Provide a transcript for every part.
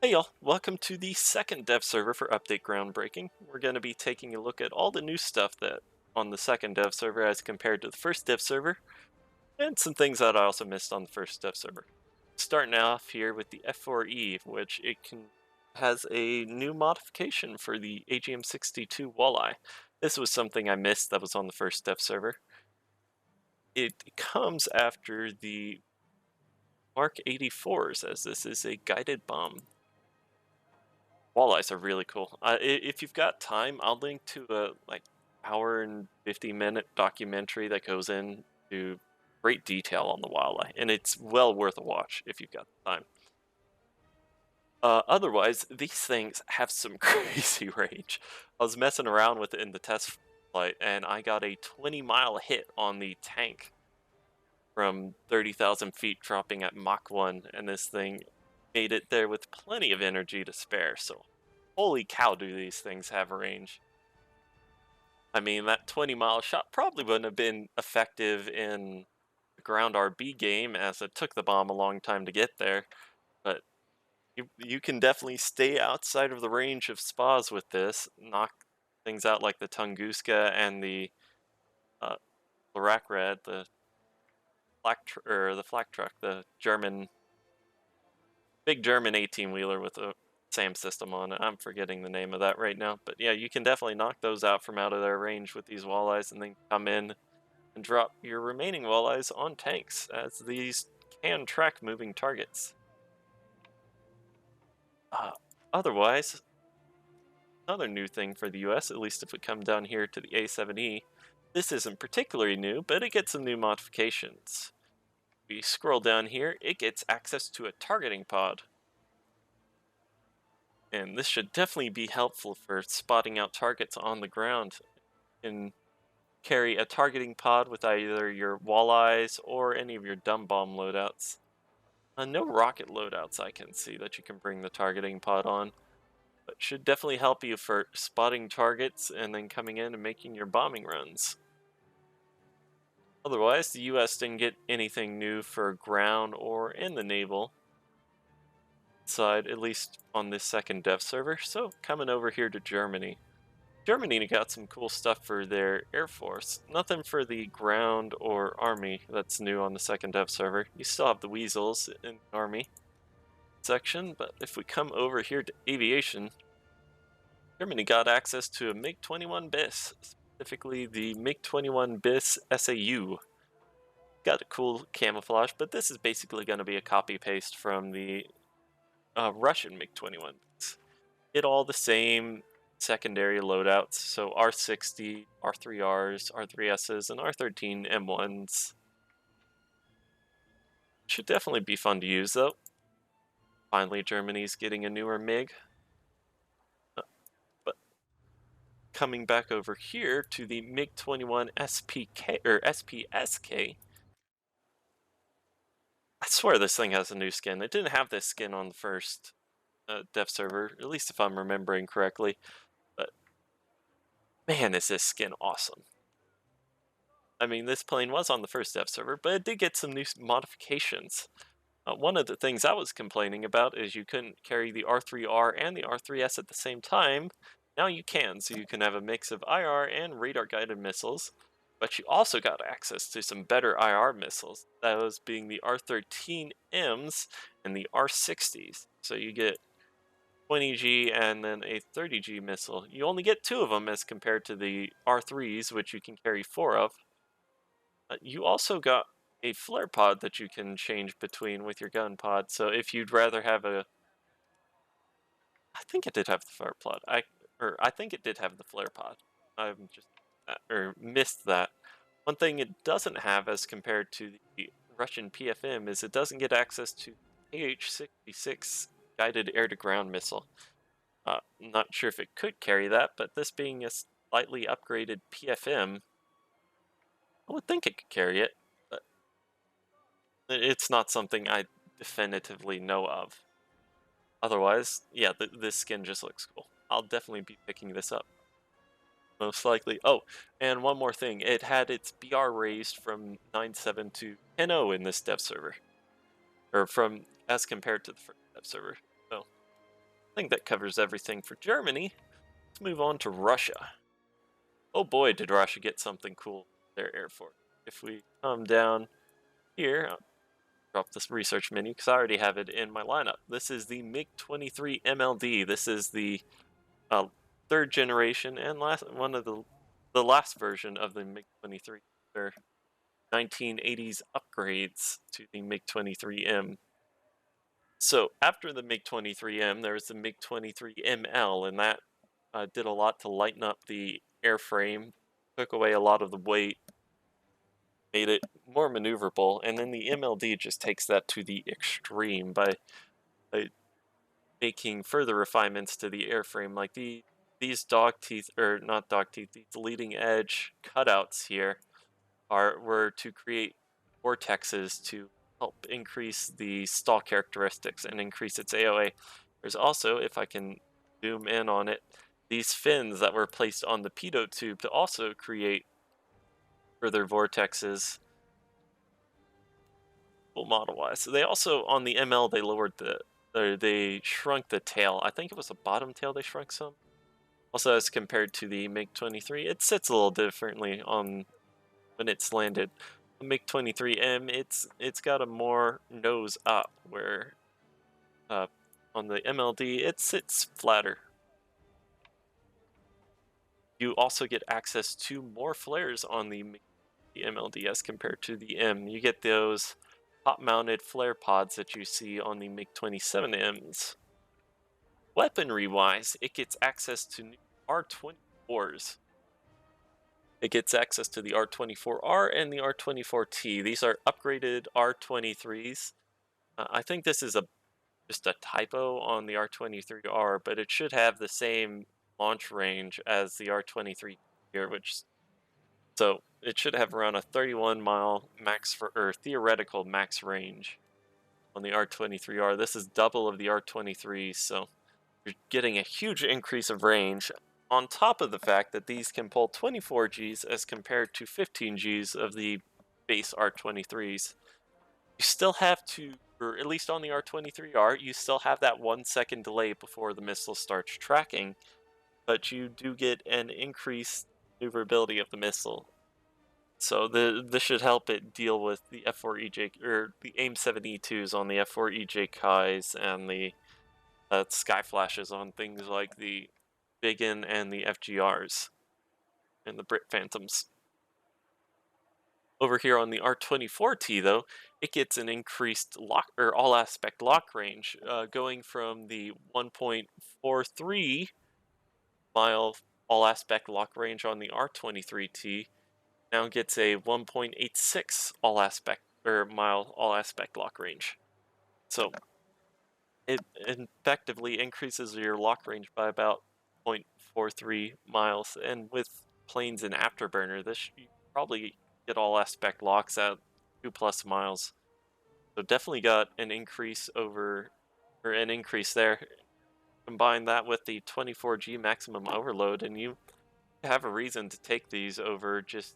Hey y'all, welcome to the second dev server for Update Groundbreaking. We're going to be taking a look at all the new stuff that on the second dev server as compared to the first dev server, and some things that I also missed on the first dev server. Starting off here with the F4E, which has a new modification for the AGM62 walleye. This was something I missed that was on the first dev server. It comes after the Mark 84s, as this is a guided bomb. Walleyes are really cool. If you've got time, I'll link to a hour and 50-minute documentary that goes into great detail on the walleye, and it's well worth a watch if you've got the time. Otherwise, these things have some crazy range. I was messing around with it in the test flight, and I got a 20-mile hit on the tank from 30,000 feet dropping at Mach 1, and this thing made it there with plenty of energy to spare, so holy cow do these things have range. I mean, that 20-mile shot probably wouldn't have been effective in the ground RB game, as it took the bomb a long time to get there, but you can definitely stay outside of the range of spas with this, knock things out like the Tunguska and the uh, Larak Red, the flak truck, the big German 18-wheeler with a SAM system on it. I'm forgetting the name of that right now, but yeah, you can definitely knock those out from out of their range with these walleyes, and then come in and drop your remaining walleyes on tanks, as these can track moving targets. Uh, Otherwise, another new thing for the US, at least if we come down here to the A7E, this isn't particularly new, but it gets some new modifications. We scroll down here, it gets access to a targeting pod. And this should definitely be helpful for spotting out targets on the ground. You can carry a targeting pod with either your walleyes or any of your dumb bomb loadouts. No rocket loadouts I can see that you can bring the targeting pod on, but should definitely help you for spotting targets and then coming in and making your bombing runs. Otherwise, the US didn't get anything new for ground or in the naval side, at least on this second dev server, so coming over here to Germany. Germany got some cool stuff for their Air Force. Nothing for the ground or Army that's new on the second dev server. You still have the Weasels in the Army section, but if we come over here to Aviation, Germany got access to a MiG-21 BIS, specifically the MiG-21 BIS SAU. Got a cool camouflage, but this is basically going to be a copy-paste from the Russian MiG-21. Get all the same secondary loadouts, so R60, R3Rs, R3Ss, and R13 M1s. Should definitely be fun to use, though. Finally, Germany's getting a newer MiG. But coming back over here to the MiG-21 SPK, or SPSK, I swear this thing has a new skin. It didn't have this skin on the first dev server, at least if I'm remembering correctly. But man, is this skin awesome. I mean, this plane was on the first dev server, but it did get some new modifications. One of the things I was complaining about is you couldn't carry the R3R and the R3S at the same time. Now you can, so you can have a mix of IR and radar-guided missiles, but you also got access to some better IR missiles, those being the R13Ms and the R60s. So you get 20G and then a 30G missile. You only get 2 of them as compared to the R3s, which you can carry 4 of. You also got a flare pod that you can change between with your gun pod. So if you'd rather have I think it did have the flare pod. I think it did have the flare pod. I'm just missed that. One thing it doesn't have as compared to the Russian PFM is it doesn't get access to AH-66 guided air-to-ground missile. Not sure if it could carry that, but this being a slightly upgraded PFM, I would think it could carry it, but it's not something I definitively know of. Otherwise, yeah, this skin just looks cool. I'll definitely be picking this up. Most likely. Oh, and one more thing. It had its BR raised from 9.7 to 10.0 in this dev server. Or as compared to the first dev server. So, I think that covers everything for Germany. Let's move on to Russia. Oh boy, did Russia get something cool with their Air Force. If we come down here, I'll drop this research menu because I already have it in my lineup. This is the MiG-23 MLD. This is the third generation and one of the last version of the MiG-23. They're 1980s upgrades to the MiG-23M. So after the MiG-23M, there was the MiG-23ML, and that did a lot to lighten up the airframe, took away a lot of the weight, made it more maneuverable, and then the MLD just takes that to the extreme by making further refinements to the airframe, like these dog teeth, or not dog teeth, these leading edge cutouts here were to create vortexes to help increase the stall characteristics and increase its AOA. There's also, if I can zoom in on it, these fins that were placed on the pitot tube to also create further vortexes, full model wise. So they also, on the ML, they lowered they shrunk the tail. I think it was the bottom tail they shrunk some. Also, as compared to the MiG-23, it sits a little differently on when it's landed. The MiG-23M, it's got a more nose up, where on the MLD it sits flatter. You also get access to more flares on the MLD as compared to the M. You get those top-mounted flare pods that you see on the MiG-27Ms. Weaponry-wise, it gets access to new R-24s. It gets access to the R-24R and the R-24T. These are upgraded R-23s. I think this is just a typo on the R-23R, but it should have the same launch range as the R-23 here, so it should have around a 31-mile max theoretical max range on the R-23R. This is double of the R-23, so you're getting a huge increase of range, on top of the fact that these can pull 24 Gs as compared to 15 Gs of the base R-23s. You still have to, or at least on the R-23R, you still have that 1 second delay before the missile starts tracking, but you do get an increased maneuverability of the missile. So this should help it deal with the F4EJ, or the AIM-7E2s on the F4EJ Kais and the Sky Flashes on things like the Biggin and the FGRs and the Brit Phantoms. Over here on the R-24T, though, it gets an increased all-aspect lock range, going from the 1.43 mile all-aspect lock range on the R-23T. Now gets a 1.86 mile all-aspect lock range. So it effectively increases your lock range by about 0.43 miles, and with planes and afterburner, you probably get all aspect locks at 2+ miles. So definitely got an increase there. Combine that with the 24G maximum overload, and you have a reason to take these over just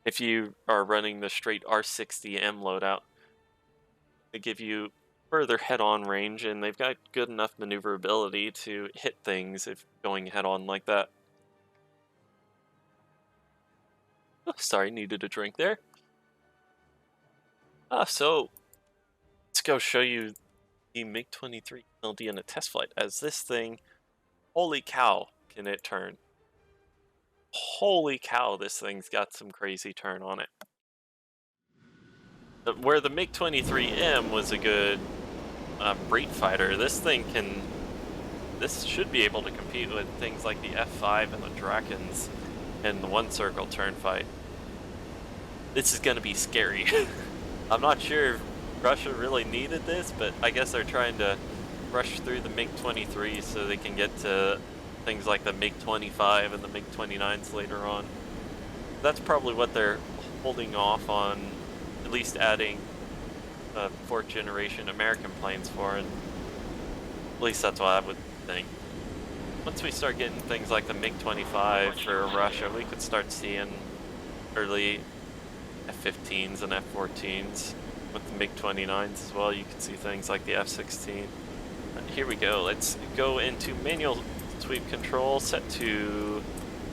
if you are running the straight R60M loadout. They give you further head-on range, and they've got good enough maneuverability to hit things if going head-on like that. Oh, sorry, needed a drink there. So let's go show you the MiG-23 LD in a test flight, as this thing, holy cow, can it turn. Holy cow, this thing's got some crazy turn on it. Where the MiG-23M was a good rate fighter, this should be able to compete with things like the F5 and the Drakens and the one circle turn fight. This is gonna be scary. I'm not sure if Russia really needed this, but I guess they're trying to rush through the MiG-23 so they can get to things like the MiG-25 and the MiG-29s later on. That's probably what they're holding off on, at least adding 4th generation American planes for, and at least that's what I would think. Once we start getting things like the MiG-25 for Russia, we could start seeing early F-15s and F-14s with the MiG-29s as well. You could see things like the F-16. here we go. Let's go into manual sweep control, set to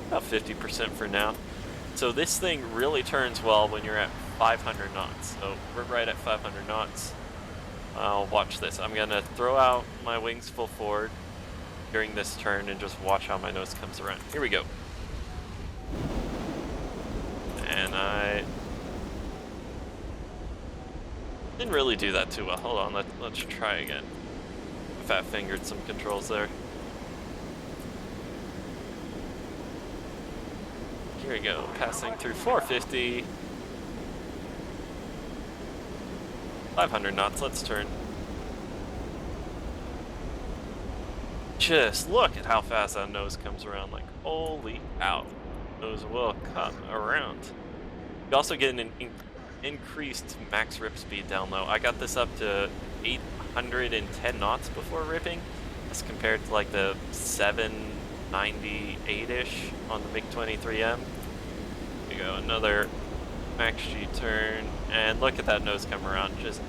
about 50% for now. So this thing really turns well when you're at 500 knots. So we're right at 500 knots. Watch this. I'm gonna throw out my wings full forward during this turn and just watch how my nose comes around. Here we go. And I didn't really do that too well. Hold on, let's try again. Fat fingered some controls there. Here we go, passing through 450. 500 knots, let's turn. Just look at how fast that nose comes around, like holy cow. Nose will come around. You also get an increased max rip speed down low. I got this up to 810 knots before ripping, as compared to like the 798-ish on the MiG-23M. Here we go, another max G turn, and look at that nose come around. Just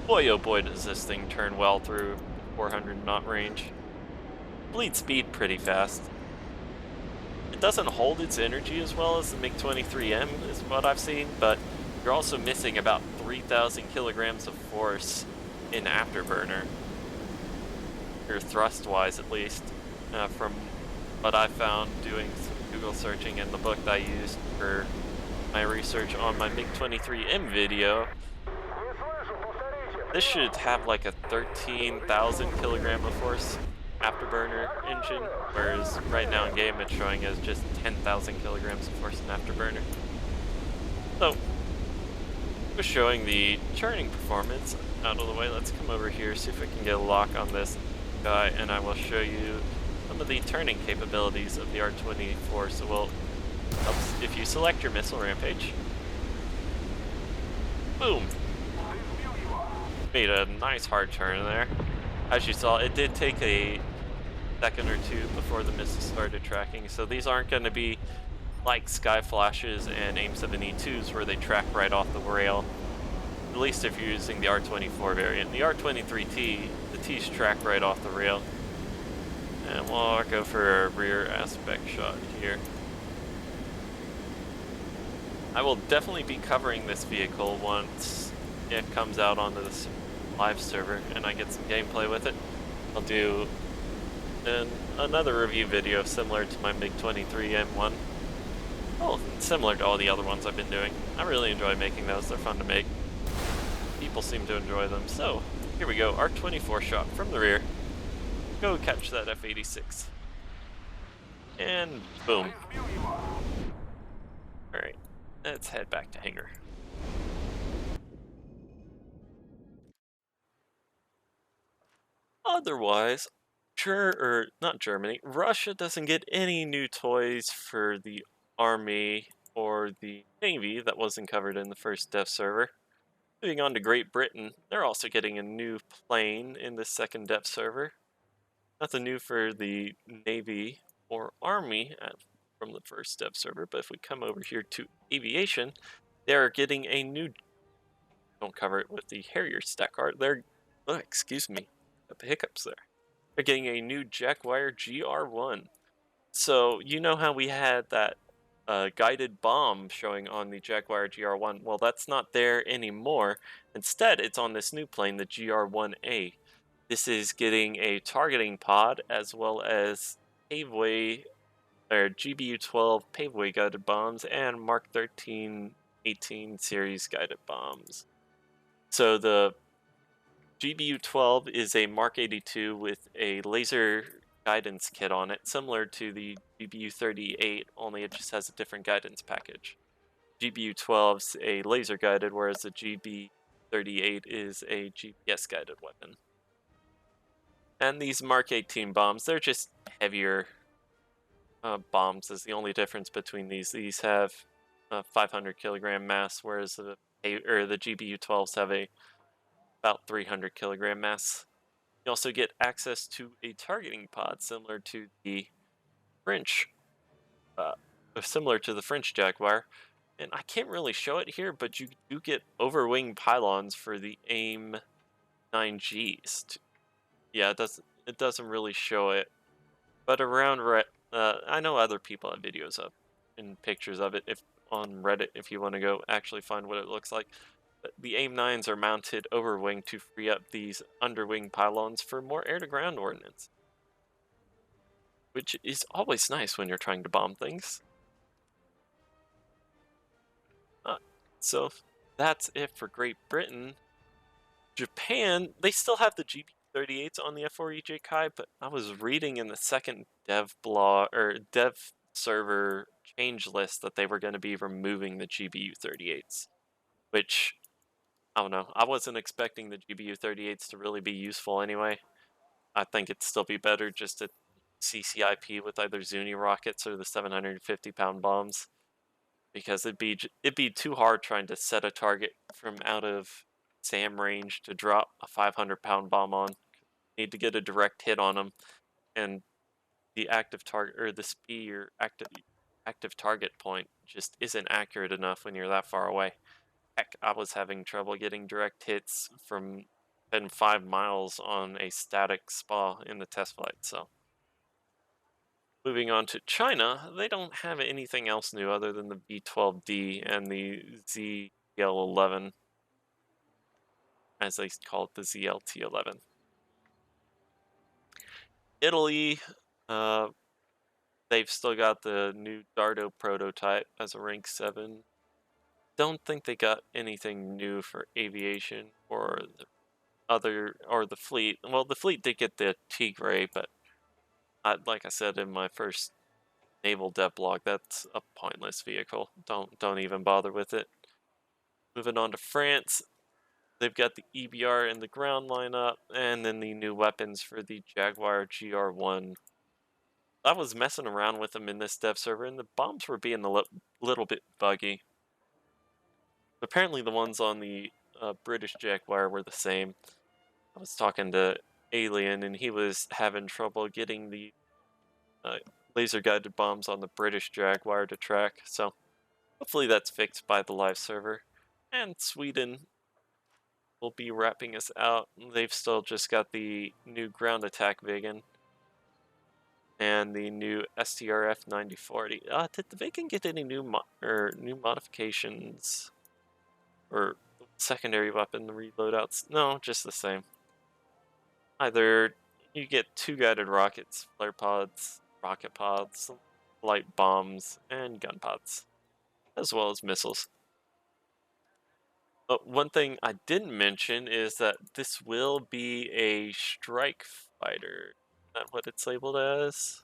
boy oh boy does this thing turn well through 400 knot range. Bleed speed pretty fast. It doesn't hold its energy as well as the MiG-23M is what I've seen, but you're also missing about 3,000 kilograms of force in afterburner, or thrust-wise at least, from what I found doing some Google searching in the book that I used for my research on my MiG-23M video. This should have like a 13,000 kilogram of force afterburner engine, whereas right now in game it's showing as just 10,000 kilograms of force in afterburner. So, we're showing the turning performance out of the way. Let's come over here, see if we can get a lock on this guy, and I will show you some of the turning capabilities of the R-24. So we'll, if you select your missile rampage, boom, made a nice hard turn there. As you saw, it did take a second or two before the missile started tracking, so these aren't going to be like Sky Flashes and AIM-7E2s where they track right off the rail, at least if you're using the R-24 variant. The R-23T, the T's track right off the rail. And we'll go for a rear aspect shot here. I will definitely be covering this vehicle once it comes out onto the live server and I get some gameplay with it. I'll do another review video similar to my MiG-23M1. Oh, similar to all the other ones I've been doing. I really enjoy making those, they're fun to make. People seem to enjoy them. So, here we go, R-24 shot from the rear. Go catch that F-86. And boom. Alright, let's head back to hangar. Otherwise, not Germany, Russia doesn't get any new toys for the Army or the Navy that wasn't covered in the first Dev server. Moving on to Great Britain, they're also getting a new plane in the second Dev server. Nothing new for the Navy or Army from the first Dev server, but if we come over here to Aviation, they're getting a new, don't cover it with the Harrier stack art, excuse me, got the hiccups there. They're getting a new Jaguar GR1. So, you know how we had that guided bomb showing on the Jaguar GR1? Well, that's not there anymore. Instead, it's on this new plane, the GR1A. This is getting a targeting pod as well as paveway, or GBU-12 paveway guided bombs and Mark 13-18 series guided bombs. So the GBU-12 is a Mark 82 with a laser guidance kit on it, similar to the GBU-38, only it just has a different guidance package. GBU-12's a laser guided, whereas the GBU-38 is a GPS guided weapon. And these Mark 18 bombs, they're just heavier bombs is the only difference between these. These have 500 kilogram mass, whereas the GBU-12s have about 300 kilogram mass. You also get access to a targeting pod similar to the French Jaguar. And I can't really show it here, but you do get overwing pylons for the AIM-9Gs. Yeah, it doesn't really show it. But around I know other people have videos up and pictures of it if on Reddit if you want to go actually find what it looks like. But the AIM-9s are mounted over wing to free up these underwing pylons for more air-to-ground ordnance, which is always nice when you're trying to bomb things. Uh, so that's it for Great Britain. Japan, they still have the GB38s on the F4EJ Kai, but I was reading in the second dev blog or dev server change list that they were going to be removing the GBU38s, which I don't know. I wasn't expecting the GBU38s to really be useful anyway. I think it'd still be better just to CCIP with either Zuni rockets or the 750-pound bombs, because it'd be too hard trying to set a target from out of SAM range to drop a 500-pound bomb on. Need to get a direct hit on them, and the active target or the speed or active target point just isn't accurate enough when you're that far away. Heck, I was having trouble getting direct hits from 5 miles on a static spa in the test flight. So moving on to China, they don't have anything else new other than the V12D and the ZL11, as they call it, the ZLT11. Italy, uh, they've still got the new Dardo prototype as a rank 7. Don't think they got anything new for aviation or the fleet. Well, the fleet did get the Tigray, but like I said in my first naval dev blog, that's a pointless vehicle. Don't even bother with it. Moving on to France, they've got the EBR in the ground lineup, and then the new weapons for the Jaguar GR1. I was messing around with them in this dev server, and the bombs were being a little bit buggy. Apparently, the ones on the British Jaguar were the same. I was talking to Alien, and he was having trouble getting the uh, laser guided bombs on the British Jaguar to track. So hopefully that's fixed by the live server. And Sweden will be wrapping us out. They've still just got the new ground attack Viggen and the new STRF 9040. Did the Viggen get any new new modifications or secondary weapon reloadouts? No, just the same. Either you get 2 guided rockets, flare pods, rocket pods, light bombs, and gun pods, as well as missiles. But one thing I didn't mention is that this will be a strike fighter. Is that what it's labeled as?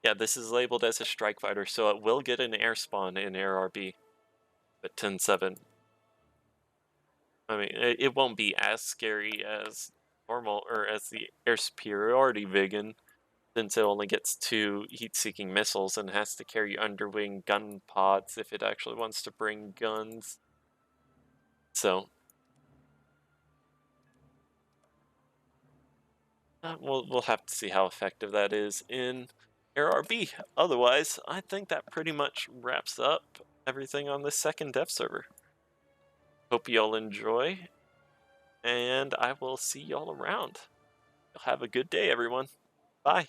Yeah, this is labeled as a strike fighter, so it will get an air spawn in AirRB at 10.7. I mean, it won't be as scary as normal or as the air superiority Viggen, since it only gets 2 heat-seeking missiles and has to carry underwing gun pods if it actually wants to bring guns. So we'll have to see how effective that is in AirRB. Otherwise, I think that pretty much wraps up everything on this second dev server. Hope you all enjoy, and I will see y'all around. Have a good day, everyone. Bye.